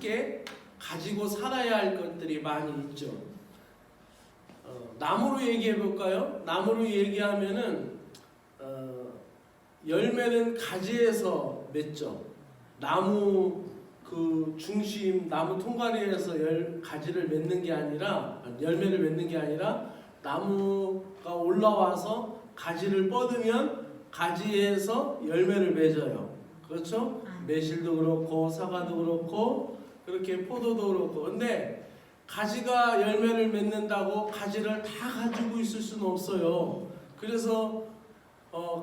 함께 가지고 살아야 할 것들이 많이 있죠. 나무로 얘기해 볼까요? 나무로 얘기하면은 열매는 가지에서 맺죠. 나무 그 중심, 나무 통가리에서 가지를 맺는 게 아니라, 열매를 맺는 게 아니라 나무가 올라와서 가지를 뻗으면 가지에서 열매를 맺어요. 그렇죠? 매실도 그렇고 사과도 그렇고 그렇게 포도도 그렇고. 근데 가지가 열매를 맺는다고 가지를 다 가지고 있을 수는 없어요. 그래서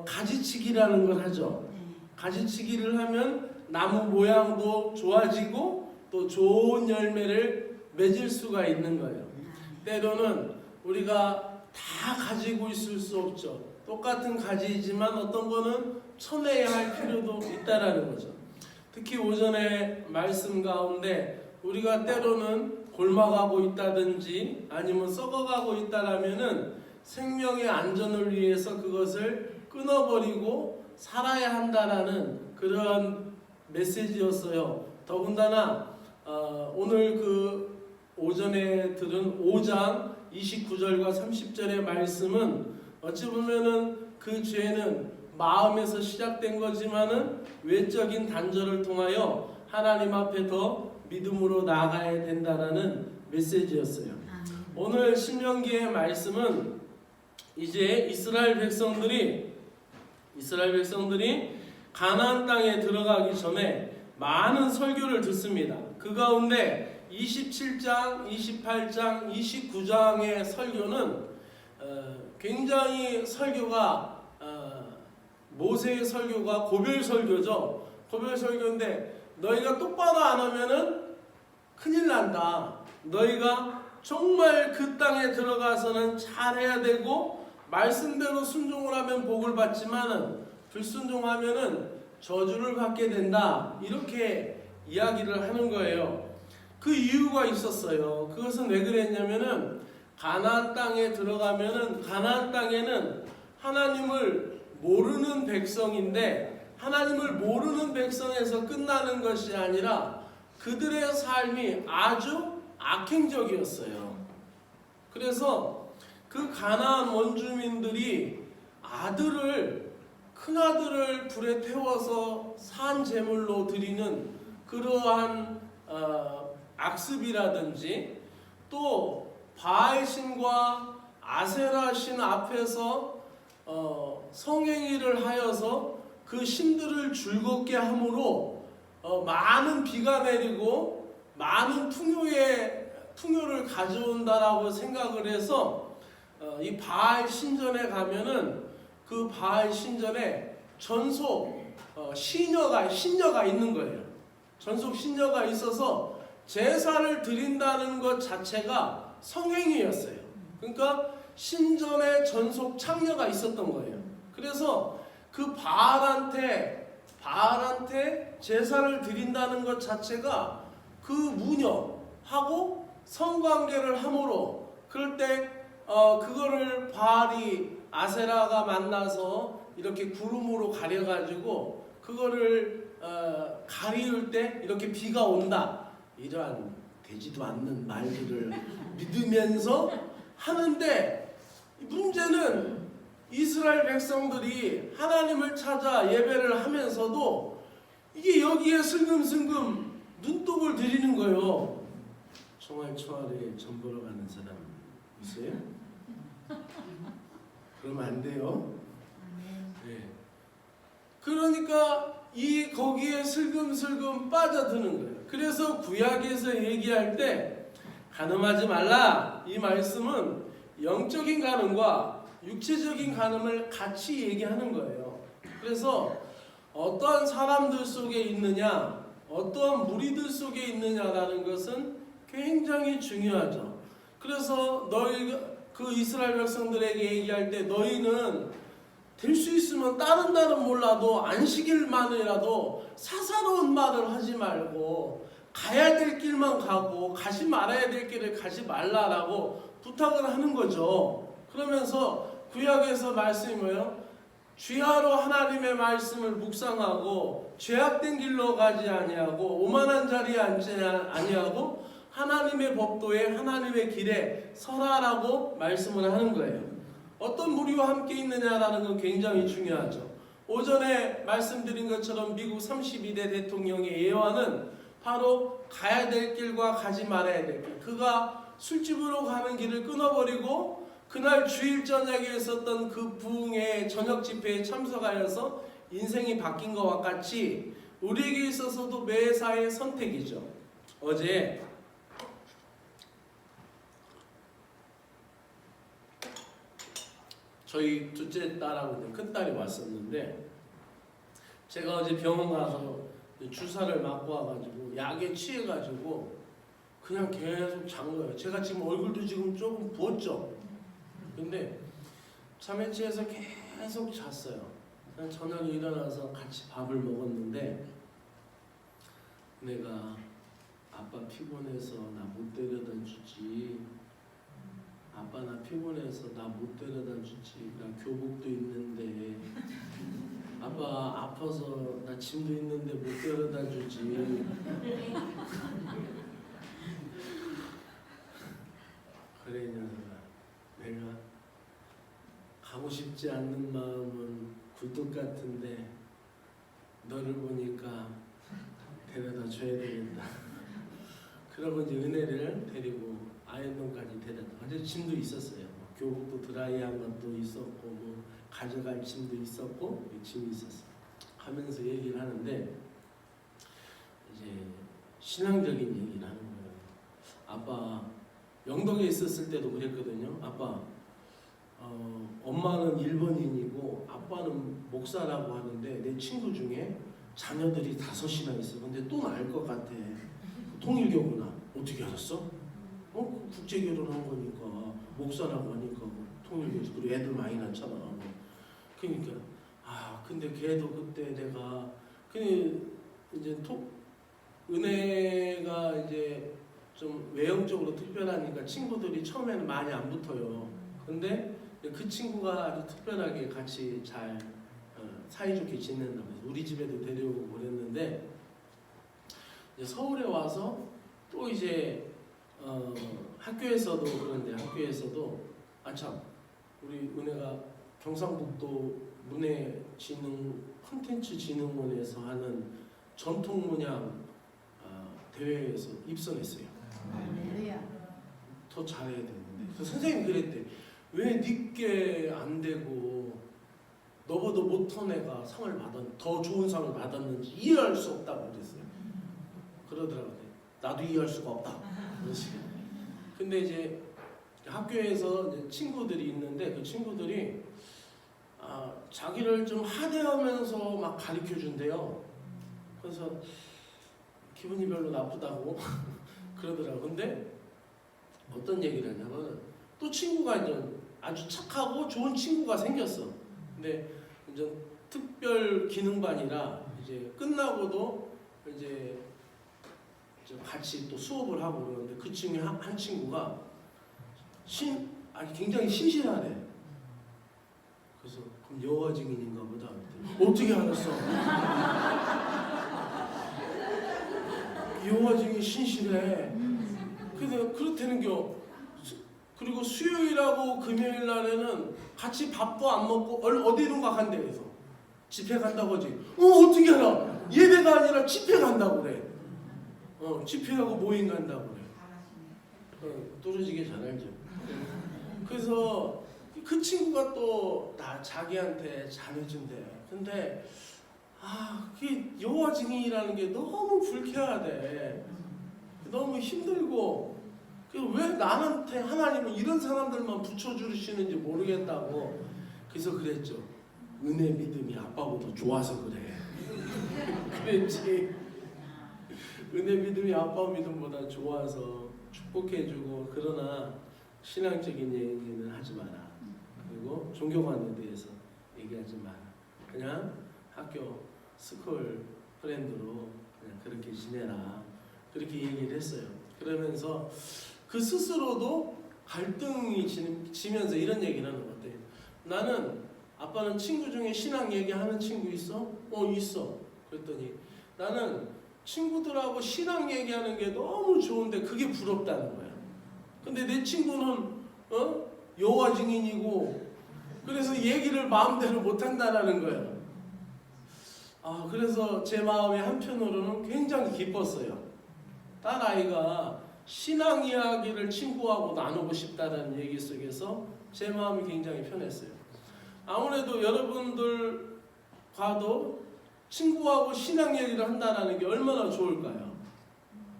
가지치기라는 걸 하죠. 가지치기를 하면 나무 모양도 좋아지고 또 좋은 열매를 맺을 수가 있는 거예요. 때로는 우리가 다 가지고 있을 수 없죠. 똑같은 가지이지만 어떤 거는 쳐내야 할 필요도 있다라는 거죠. 특히 오전에 말씀 가운데 우리가 때로는 골마가고 있다든지 아니면 썩어가고 있다라면은 생명의 안전을 위해서 그것을 끊어버리고 살아야 한다라는 그런 메시지였어요. 더군다나 오늘 그 오전에 들은 5장 29절과 30절의 말씀은 어찌 보면은 그 죄는 마음에서 시작된 거지만은 외적인 단절을 통하여 하나님 앞에 더 믿음으로 나아가야 된다라는 메시지였어요. 오늘 신명기의 말씀은 이제 이스라엘 백성들이 가나안 땅에 들어가기 전에 많은 설교를 듣습니다. 그 가운데 27장, 28장, 29장의 설교는 굉장히 설교가 모세의 설교가 고별 설교죠. 고별 설교인데 너희가 똑바로 안 하면은 큰일 난다. 너희가 정말 그 땅에 들어가서는 잘해야 되고 말씀대로 순종을 하면 복을 받지만은 불순종하면은 저주를 받게 된다. 이렇게 이야기를 하는 거예요. 그 이유가 있었어요. 그것은 왜 그랬냐면은 가나안 땅에 들어가면은 가나안 땅에는 하나님을 모르는 백성인데 하나님을 모르는 백성에서 끝나는 것이 아니라 그들의 삶이 아주 악행적이었어요. 그래서 그 가나안 원주민들이 큰 아들을 불에 태워서 산 제물로 드리는 그러한 악습이라든지 또 바알신과 아세라신 앞에서 성행위를 하여서 그 신들을 즐겁게 함으로 많은 비가 내리고 많은 풍요를 가져온다라고 생각을 해서 이 바알 신전에 가면은 그 바알 신전에 전속 신녀가 있는 거예요. 전속 신녀가 있어서 제사를 드린다는 것 자체가 성행위였어요. 그러니까 신전에 전속 창녀가 있었던 거예요. 그래서 그 바알한테 제사를 드린다는 것 자체가 그 무녀하고 성관계를 함으로 그럴 때 그거를 바알이 아세라가 만나서 이렇게 구름으로 가려가지고 그거를 가리울 때 이렇게 비가 온다. 이러한 되지도 않는 말들을 믿으면서 하는데 문제는 이스라엘 백성들이 하나님을 찾아 예배를 하면서도 이게 여기에 슬금슬금 눈독을 들이는 거예요. 총알초알에 전 보러 가는 사람 있어요? 그러면 안 돼요. 네. 그러니까 거기에 슬금슬금 빠져드는 거예요. 그래서 구약에서 얘기할 때 간음하지 말라 이 말씀은 영적인 간음과 육체적인 간음을 같이 얘기하는 거예요. 그래서 어떠한 사람들 속에 있느냐, 어떠한 무리들 속에 있느냐라는 것은 굉장히 중요하죠. 그래서 그 이스라엘 백성들에게 얘기할 때 너희는 될 수 있으면 다른 날은 몰라도 안식일만이라도 사사로운 말을 하지 말고 가야 될 길만 가고 가지 말아야 될 길을 가지 말라라고 부탁을 하는 거죠. 그러면서 구약에서 말씀이 뭐예요? 주야로 하나님의 말씀을 묵상하고 죄악된 길로 가지 아니하고 오만한 자리에 앉지 아니하고 하나님의 법도에 하나님의 길에 서라라고 말씀을 하는 거예요. 어떤 무리와 함께 있느냐라는 건 굉장히 중요하죠. 오전에 말씀드린 것처럼 미국 32대 대통령의 예화는 바로 가야 될 길과 가지 말아야 될 길. 그가 술집으로 가는 길을 끊어버리고 그날 주일 저녁에 있었던 그 부흥의 저녁 집회에 참석하여서 인생이 바뀐 것과 같이 우리에게 있어서도 매사의 선택이죠. 어제 저희 둘째 딸하고 큰 딸이 왔었는데 제가 어제 병원 가서 주사를 맞고 와가지고 약에 취해가지고 그냥 계속 잔 거예요. 제가 지금 얼굴도 지금 조금 부었죠. 근데 잠에 취해서 계속 잤어요. 그냥 저녁에 일어나서 같이 밥을 먹었는데 내가 아빠 피곤해서 나 못 데려다 주지. 아빠 나 피곤해서 나 못 데려다 주지. 나 교복도 있는데 아빠 아파서 나 짐도 있는데 못 데려다 주지. 그래 이 녀석아, 내가 가고 싶지 않는 마음은 굴뚝 같은데 너를 보니까 데려다 줘야 되겠다. 그러고 이제 은혜를 데리고 아현동까지 데려다. 어제 짐도 있었어요. 교복도 드라이한 것도 있었고 뭐 가져갈 짐도 있었고 짐이 있었어요. 하면서 얘기를 하는데 이제 신앙적인 얘기를 하는 거예요. 아빠 영덕에 있었을 때도 그랬거든요. 아빠 엄마는 일본인이고 아빠는 목사라고 하는데 내 친구 중에 자녀들이 5이나 있어. 근데 또 날 것 같아. 통일교구나. 어떻게 알았어? 국제 결혼한 거니까 목사라고 하니까 통일교에서 그리고 애들 많이 낳잖아. 그러니까 근데 걔도 그때 내가 이제 은혜가 이제 좀 외형적으로 특별하니까 친구들이 처음에는 많이 안 붙어요. 근데 그 친구가 아주 특별하게 같이 잘 사이좋게 지낸다고 해서 우리 집에도 데려오고 그랬는데 이제 서울에 와서 또 이제 학교에서도 그런데 학교에서도 참 우리 은혜가 경상북도 문해진흥 콘텐츠진흥원에서 하는 전통문양 대회에서 입선했어요. 더 잘해야 되는데 그 선생님이 그랬대. 왜 니께 안 되고 너보다 못한 애가 상을 더 좋은 상을 받았는지 이해할 수 없다고 그랬어요. 그러더라고요. 나도 이해할 수가 없다. 근데 이제 학교에서 이제 친구들이 있는데 그 친구들이 자기를 좀 하대하면서 막 가르쳐 준대요. 그래서 기분이 별로 나쁘다고 그러더라고요. 근데 어떤 얘기를 하냐면 또 친구가 이제 아주 착하고 좋은 친구가 생겼어. 근데 이제 특별 기능반이라 이제 끝나고도 이제 같이 또 수업을 하고 그러는데 그 중에 한 친구가 굉장히 신실하네. 그래서 그럼 여화 증인인가 보다. 어떻게 알았어? 여화 증인 신실해. 그래서 그렇다는겨. 그리고 수요일하고 금요일 날에는 같이 밥도 안 먹고 어디론가 간대. 그래서 집회 간다고 하지. 어떻게 알아? 예배가 아니라 집회 간다고 그래. 집회하고 모임 간다고 그래. 뚫어지게 잘 알죠. 그래서 그 친구가 또 자기한테 잘해준대. 근데 그게 여호와 증인이라는 게 너무 불쾌하대. 너무 힘들고 왜 나한테 하나님은 이런 사람들만 붙여주시는지 모르겠다고. 그래서 그랬죠. 은혜 믿음이 아빠보다 좋아서 그래. 그랬지. 은혜 믿음이 아빠 믿음보다 좋아서 축복해주고. 그러나 신앙적인 얘기는 하지 마라. 그리고 종교관에 대해서 얘기하지 마라. 그냥 학교 스쿨 프렌드로 그냥 그렇게 지내라. 그렇게 얘기를 했어요. 그러면서 그 스스로도 갈등이 지면서 이런 얘기를 하는 것 같아요. 나는 아빠는 친구 중에 신앙 얘기하는 친구 있어? 있어. 그랬더니 나는 친구들하고 신앙 얘기하는 게 너무 좋은데 그게 부럽다는 거야. 근데 내 친구는 여호와 증인이고 그래서 얘기를 마음대로 못한다라는 거야. 그래서 제 마음의 한편으로는 굉장히 기뻤어요. 딸 아이가 신앙 이야기를 친구하고 나누고 싶다는 얘기 속에서 제 마음이 굉장히 편했어요. 아무래도 여러분들과도 친구하고 신앙 얘기를 한다는 게 얼마나 좋을까요?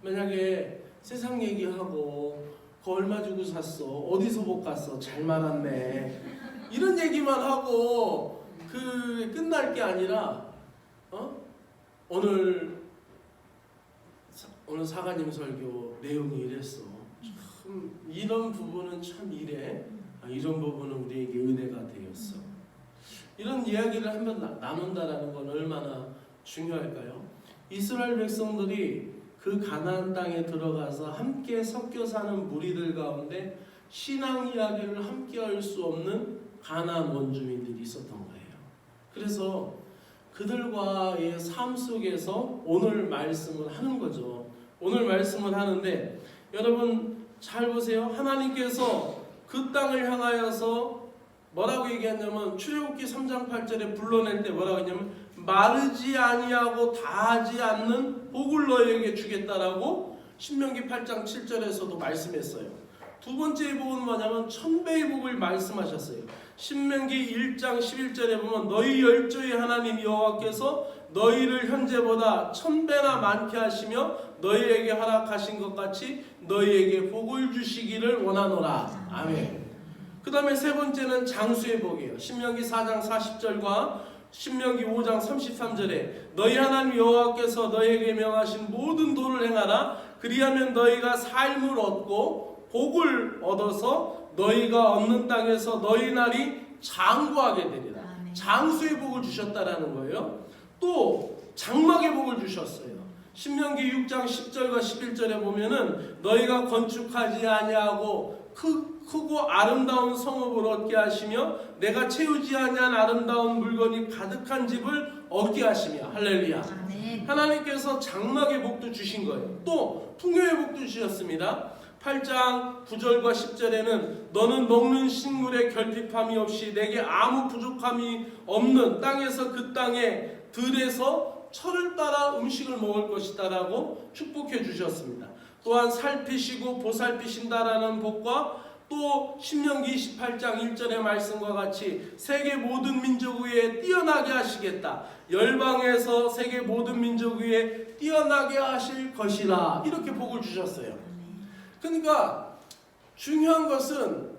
만약에 세상 얘기하고 그거 얼마 주고 샀어? 어디서 못 갔어? 잘 말았네. 이런 얘기만 하고 끝날 게 아니라 오늘 사가님 설교 내용이 이랬어. 참 이런 부분은 참 이래. 이런 부분은 우리에게 은혜가 되었어. 이런 이야기를 한번 나눈다라는 건 얼마나 중요할까요? 이스라엘 백성들이 그 가나안 땅에 들어가서 함께 섞여 사는 무리들 가운데 신앙 이야기를 함께 할 수 없는 가나안 원주민들이 있었던 거예요. 그래서 그들과의 삶 속에서 오늘 말씀을 하는 거죠. 오늘 말씀을 하는데 여러분 잘 보세요. 하나님께서 그 땅을 향하여서 뭐라고 얘기했냐면 출애굽기 3장 8절에 불러낼 때 뭐라고 했냐면 마르지 아니하고 다하지 않는 복을 너희에게 주겠다라고 신명기 8장 7절에서도 말씀했어요. 두 번째 복은 뭐냐면 천배의 복을 말씀하셨어요. 신명기 1장 11절에 보면 너희 열조의 하나님 여호와께서 너희를 현재보다 1000배나 많게 하시며 너희에게 허락하신 것 같이 너희에게 복을 주시기를 원하노라. 아멘. 그 다음에 세 번째는 장수의 복이에요. 신명기 4장 40절과 신명기 5장 33절에 너희 하나님 여호와께서 너희에게 명하신 모든 도를 행하라. 그리하면 너희가 삶을 얻고 복을 얻어서 너희가 얻는 땅에서 너희 날이 장구하게 되리라. 장수의 복을 주셨다라는 거예요. 또 장막의 복을 주셨어요. 신명기 6장 10절과 11절에 보면은 너희가 건축하지 아니하고 크고 아름다운 성읍을 얻게 하시며 내가 채우지 아니한 아름다운 물건이 가득한 집을 얻게 하시며 할렐루야. 아멘. 하나님께서 장막의 복도 주신 거예요. 또 풍요의 복도 주셨습니다. 8장 9절과 10절에는 너는 먹는 식물에 결핍함이 없이 내게 아무 부족함이 없는 땅에서 그 땅에 들에서 철을 따라 음식을 먹을 것이다 라고 축복해 주셨습니다. 또한 살피시고 보살피신다라는 복과 또 신명기 28장 1절의 말씀과 같이 세계 모든 민족 위에 뛰어나게 하시겠다. 열방에서 세계 모든 민족 위에 뛰어나게 하실 것이라. 이렇게 복을 주셨어요. 그러니까 중요한 것은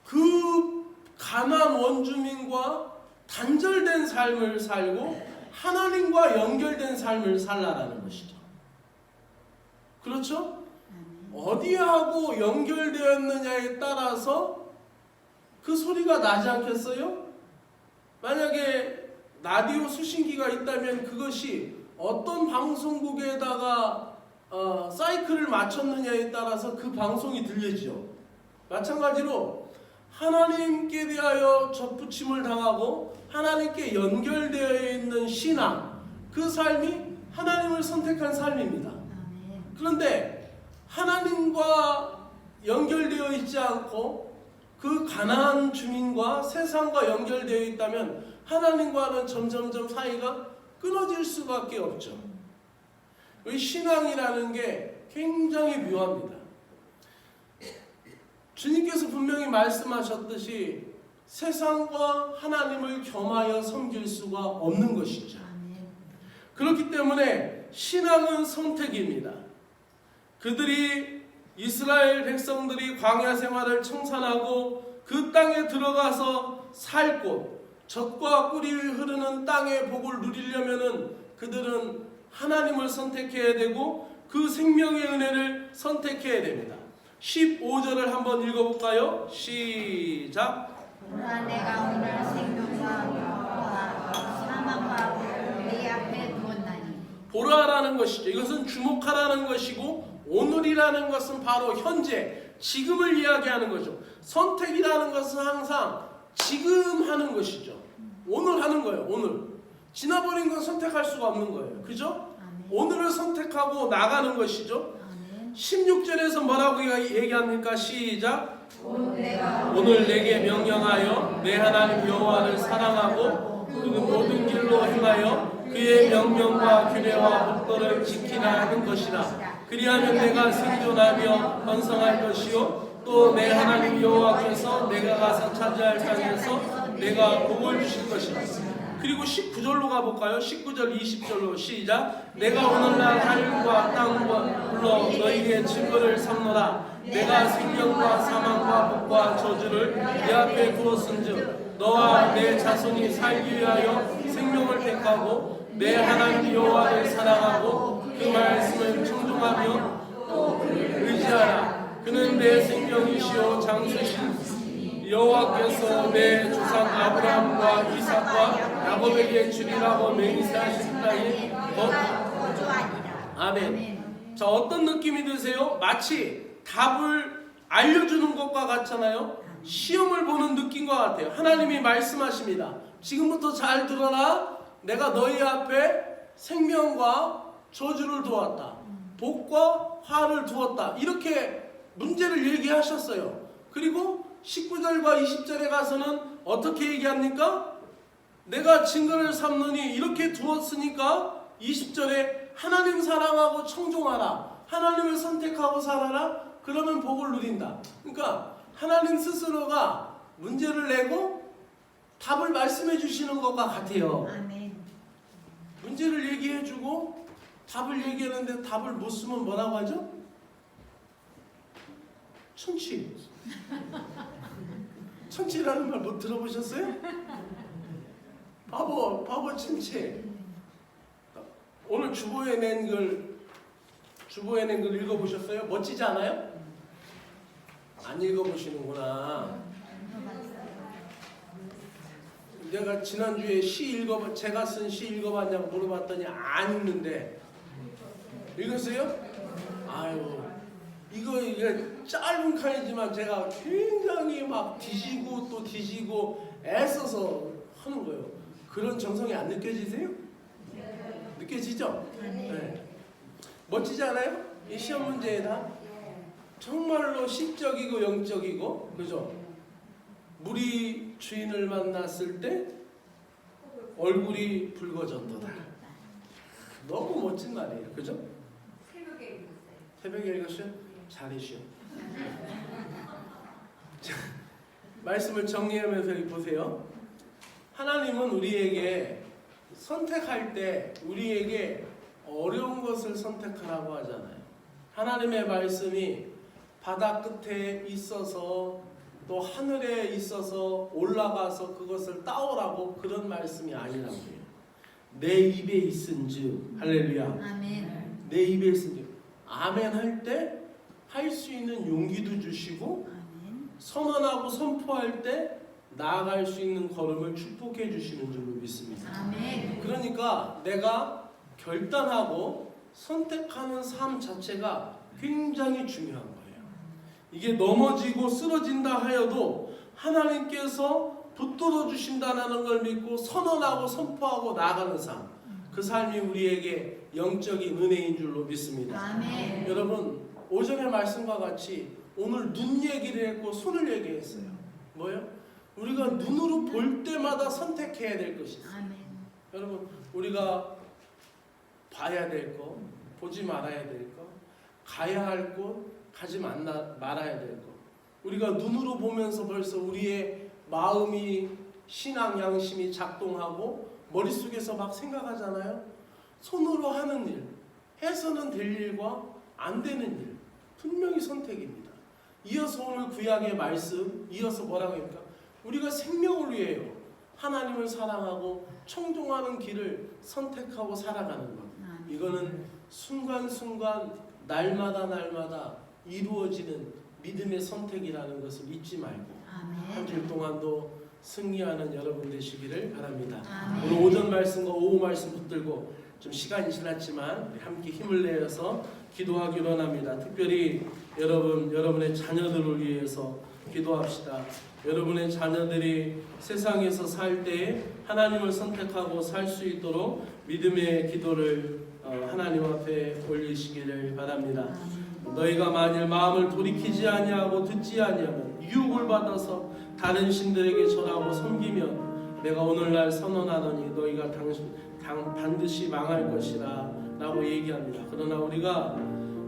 그 가나안 원주민과 단절된 삶을 살고 하나님과 연결된 삶을 살라라는 것이죠. 그렇죠? 어디하고 연결되었느냐에 따라서 그 소리가 나지 않겠어요? 만약에 라디오 수신기가 있다면 그것이 어떤 방송국에다가 사이클을 맞췄느냐에 따라서 그 방송이 들리죠. 마찬가지로 하나님께 대하여 접붙임을 당하고 하나님께 연결되어 있는 신앙, 그 삶이 하나님을 선택한 삶입니다. 그런데 하나님과 연결되어 있지 않고 그 가나안 주민과 세상과 연결되어 있다면 하나님과는 점점점 사이가 끊어질 수밖에 없죠. 이 신앙이라는 게 굉장히 묘합니다. 주님께서 분명히 말씀하셨듯이 세상과 하나님을 겸하여 섬길 수가 없는 것이죠. 그렇기 때문에 신앙은 선택입니다. 그들이 이스라엘 백성들이 광야 생활을 청산하고 그 땅에 들어가서 살 곳, 젖과 꿀이 흐르는 땅의 복을 누리려면은 그들은 하나님을 선택해야 되고 그 생명의 은혜를 선택해야 됩니다. 15절을 한번 읽어볼까요? 시작. 보라 내가 오늘 생명과 사망과 네 앞에 두었나니. 보라라는 것이죠. 이것은 주목하라는 것이고 오늘이라는 것은 바로 현재, 지금을 이야기하는 거죠. 선택이라는 것은 항상 지금 하는 것이죠. 오늘 하는 거예요. 오늘. 지나버린 건 선택할 수가 없는 거예요. 그죠? 아멘. 오늘을 선택하고 나가는 것이죠. 아멘. 16절에서 뭐라고 얘기합니까? 시작. 내가 오늘 내게 명령하여 내 하나님 여호와를 사랑하고 그는 모든 길로 행하여 그의 명령과 규례와 법도를 지키라 하는 것이라. 그리하면 내가 생존하며 번성할 것이요 또 내 하나님 여호와께서 내가 가서 차지할 땅에서 내가 복을 주실 것이라. 그리고 19절로 가볼까요? 19절 20절로 시작. 내가 오늘날 하늘과 땅과 불러 너희에게 증거를 삼노라. 내가 생명과 사망과 복과 저주를 네 앞에 두었은즉 너와 내 자손이 살기 위하여 생명을 택하고 내 하나님 여호와를 사랑하고 그 말씀을 청종하며 또 그를 의지하라. 그는 내 생명이시요 장수신 여호와께서 내 조상 아브라함과 이삭과 야곱에게 주리라고 맹세하신 땅에 거주하리라. 아멘. 자, 어떤 느낌이 드세요? 마치 답을 알려주는 것과 같잖아요. 시험을 보는 느낌과 같아요. 하나님이 말씀하십니다. 지금부터 잘 들어라. 내가 너희 앞에 생명과 저주를 두었다. 복과 화를 두었다. 이렇게 문제를 얘기하셨어요. 그리고 19절과 20절에 가서는 어떻게 얘기합니까? 내가 증거를 삼느니 이렇게 두었으니까 20절에 하나님 사랑하고 청종하라. 하나님을 선택하고 살아라. 그러면 복을 누린다. 그러니까 하나님 스스로가 문제를 내고 답을 말씀해 주시는 것과 같아요. 아멘. 문제를 얘기해 주고 답을 얘기하는데 답을 못 쓰면 뭐라고 하죠? 천치. 천치라는 말 못 들어보셨어요? 바보 천치. 오늘 주보에 낸 걸 읽어보셨어요? 멋지지 않아요? 안 읽어보시는구나. 내가 지난주에 제가 쓴 시 읽어봤냐고 물어봤더니 안 읽는데 읽었어요? 아유, 이게 짧은 칸이지만 제가 굉장히 막 뒤지고 또 뒤지고 애써서 하는 거예요. 그런 정성이 안 느껴지세요? 느껴지죠? 네. 멋지지 않아요? 이 시험 문제에다 정말로 시적이고 영적이고, 그죠? 물이 주인을 만났을 때 얼굴이 붉어졌도다. 너무 멋진 말이에요, 그죠? 새벽에 읽었어요? 잘해주셔. 말씀을 정리하면서 보세요. 하나님은 우리에게 선택할 때 우리에게 어려운 것을 선택하라고 하잖아요. 하나님의 말씀이 바다 끝에 있어서 또 하늘에 있어서 올라가서 그것을 따오라고 그런 말씀이 아니라고 해요. 내 입에 있은즉 할렐루야. 아멘. 내 입에 있은즉 아멘 할 때 할 수 있는 용기도 주시고 아멘. 선언하고 선포할 때 나아갈 수 있는 걸음을 축복해 주시는 줄로 믿습니다. 아멘. 그러니까 내가 결단하고 선택하는 삶 자체가 굉장히 중요한 거예요. 이게 넘어지고 쓰러진다 하여도 하나님께서 붙들어 주신다는 걸 믿고 선언하고 선포하고 나아가는 삶, 그 삶이 우리에게 영적인 은혜인 줄로 믿습니다. 아멘. 여러분, 오전의 말씀과 같이 오늘 눈 얘기를 했고 손을 얘기했어요. 뭐예요? 우리가 눈으로 볼 때마다 선택해야 될 것이 있어요. 아멘. 여러분, 우리가 봐야 될 거, 보지 말아야 될 거, 가야 할 곳, 가지 말아야 될 거. 우리가 눈으로 보면서 벌써 우리의 마음이, 신앙 양심이 작동하고 머릿속에서 막 생각하잖아요. 손으로 하는 일, 해서는 될 일과 안 되는 일, 분명히 선택입니다. 이어서 오늘 구약의 말씀, 이어서 뭐라고 합니까? 우리가 생명을 위해요. 하나님을 사랑하고 청종하는 길을 선택하고 살아가는 것. 이거는 순간순간 날마다 이루어지는 믿음의 선택이라는 것을 잊지 말고 한 주 동안도 승리하는 여러분 되시기를 바랍니다. 아멘. 오늘 오전 말씀과 오후 말씀 붙들고 좀 시간이 지났지만 우리 함께 힘을 내어서 기도하기로 합니다. 특별히 여러분의 자녀들을 위해서 기도합시다. 여러분의 자녀들이 세상에서 살 때 하나님을 선택하고 살 수 있도록 믿음의 기도를 하나님 앞에 올리시기를 바랍니다. 너희가 만일 마음을 돌이키지 아니하고 듣지 아니하면 유혹을 받아서 다른 신들에게 절하고 섬기면 내가 오늘날 선언하노니 너희가 반드시 망할 것이라 라고 얘기합니다. 그러나 우리가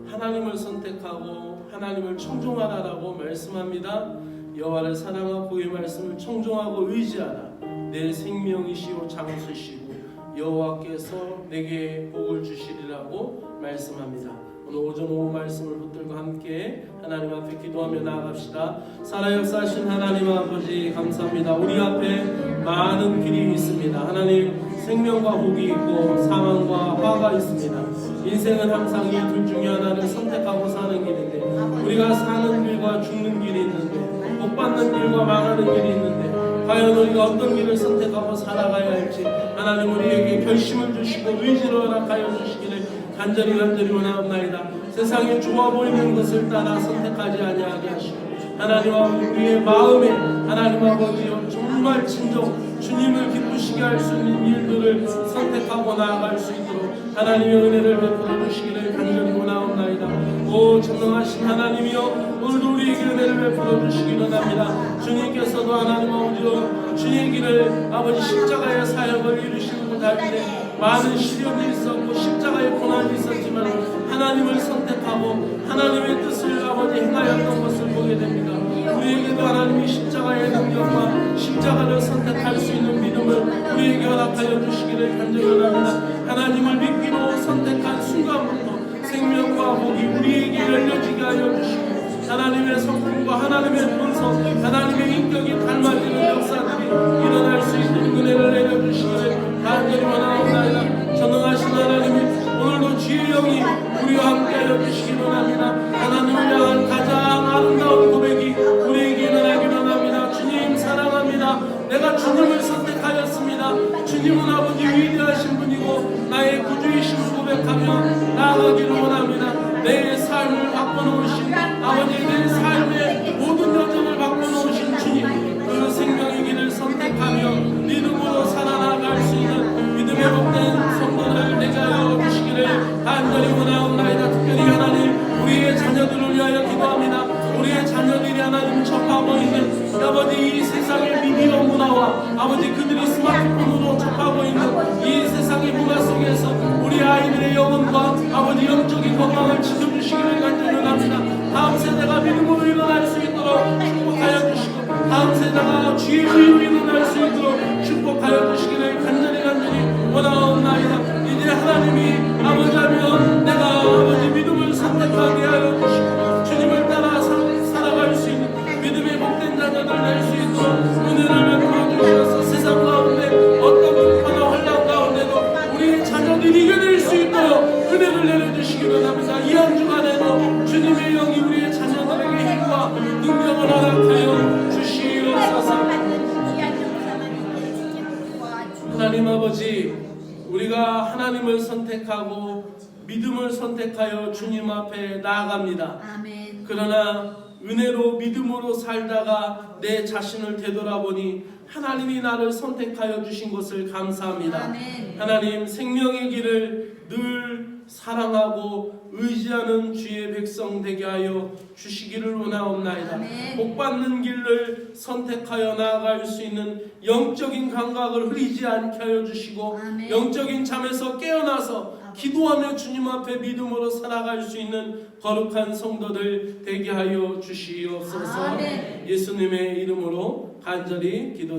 하나님을 선택하고 하나님을 청종하라라고 말씀합니다. 여호와를 사랑하고 그의 말씀을 청종하고 의지하라. 내 생명이시오 장수시고 여호와께서 내게 복을 주시리라고 말씀합니다. 오늘 오전 오후 말씀을 붙들고 함께 하나님 앞에 기도하며 나아갑시다. 살아 역사하신 하나님 아버지 감사합니다. 우리 앞에 많은 길이 있습니다. 하나님 생명과 복이 있고 사망과 화가 있습니다. 인생은 항상 이 둘 중에 하나를 선택하고 사는 길인데 우리가 사는 길과 죽는 길이 있는데 복받는 길과 망하는 길이 있는데 과연 우리가 어떤 길을 선택하고 살아가야 할지 하나님 우리에게 결심을 주시고 의지를 허락하여 주시기를 간절히 원하옵나이다. 세상에 좋아 보이는 것을 따라 선택하지 아니하게 하시고 하나님 아버지 우리의 마음에 하나님 아버지여 정말 진정 주님을 기쁘시게 할 수 있는 일들을 선택하고 나아갈 수 있도록 하나님의 은혜를 베풀어 주시기를 간절히 원하옵나이다. 오 전능하신 하나님이여 오늘도 우리에게 은혜를 베풀어 주시기 원합니다. 주님께서도 하나님 아버지여 주님의 길을 아버지 십자가의 사역을 이루시는 못할 때 많은 시련이 있었고 십자가의 고난이 있었지만 하나님을 선택하고 하나님의 뜻을 아버지 행하였던 것을 보게 됩니다. 우리에게도 하나님이 십자가의 능력과 십자가를 선택할 수 있는 믿음을 우리에게 허락하여 주시기를 간절히 원합니다. 하나님을 믿기로 선택한 순간부터 생명과 복이 우리에게 열려지게 하여 주시고 하나님의 성품과 하나님의 본성 하나님의 인격이 닮아지는 역사들이 일어날 수 있는 은혜를 내려주시기를 간절히 원하옵나이다. 전능하신 하나님이 오늘도 주의 영이 우리와 함께하여 주시기 원합니다. 하나님을 향한 가장 아름다운 고백이 우리에게 일어나기 원합니다. 주님 사랑합니다. 내가 주님을 선택하였습니다. 주님은 아버지 위대하신 분이고 나의 구주이심을 고백하며 나아가기를 원합니다. 내 삶을 바꿔놓으신 아버지 내 삶의 모든 여정을 바꿔놓으신 주님 그 생명의 길을 선택하며 믿음으로 살아나갈 수 있는 믿음의 복된 성도를 내게 하여 주시기를 간절히 원하옵나이다. 특별히 하나님 우리의 자녀들을 위하여 기도합니다. 우리의 자녀들이 하나님 접하고 있는 아버지 이 세상의 미디어 문화와 아버지 그들이 스마트폰으로 접하고 있는 이 세상의 문화 속에서 우리 아이들의 영혼과 아버지 영적인 건강을 지켜주시기를 간절히 원합니다. 다음 세대가 믿음으로 일어날 수 있도록 축복하여 주시고 다음 세대가 주의 의로 일어날 수 있도록 축복하여 주시기를 간절히 원하옵나이다. 이제 하나님이 아버지하면 내가 아버지 믿음을 선택하게 하여 주시고 주님을 따라 살아갈 수 있는 믿음의 복된 자녀들 낼 수 있도록 은혜를 베풀어 주셔서 세상 가운데 어떤 불편한 혼란 가운데도 우리 자녀들이 이겨낼 수 있도록 은혜를 내려주시기 원합니다. 이 한 주간에도 주님의 영이 우리의 자녀들에게 힘과 능력을 허락하여 주시옵소서. 하나님 아버지 우리가 하나님을 선택하고 믿음을 선택하여 주님 앞에 나아갑니다. 아멘. 그러나 은혜로 믿음으로 살다가 내 자신을 되돌아보니 하나님이 나를 선택하여 주신 것을 감사합니다. 아멘. 하나님 생명의 길을 늘 사랑하고 의지하는 주의 백성 되게 하여 주시기를 원하옵나이다. 아멘. 복받는 길을 선택하여 나아갈 수 있는 영적인 감각을 흐리지 않게 하여 주시고 아멘. 영적인 잠에서 깨어나서 기도하며 주님 앞에 믿음으로 살아갈 수 있는 거룩한 성도들 되게 하여 주시옵소서. 아멘. 예수님의 이름으로 간절히 기도